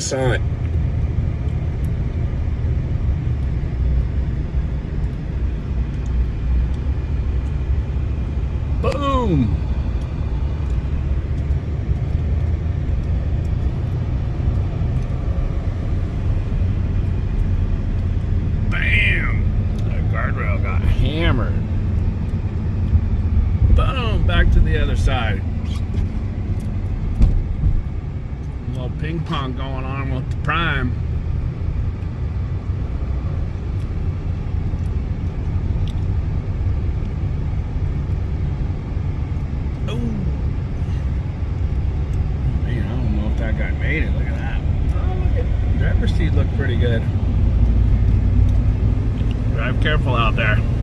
side. Boom! Bam! The guardrail got hammered. Boom! Back to the other side. A little ping pong going on with the prime. Oh man, I don't know if that guy made it. Look at that. Oh, look at the driver's seat looked pretty good. Drive careful out there.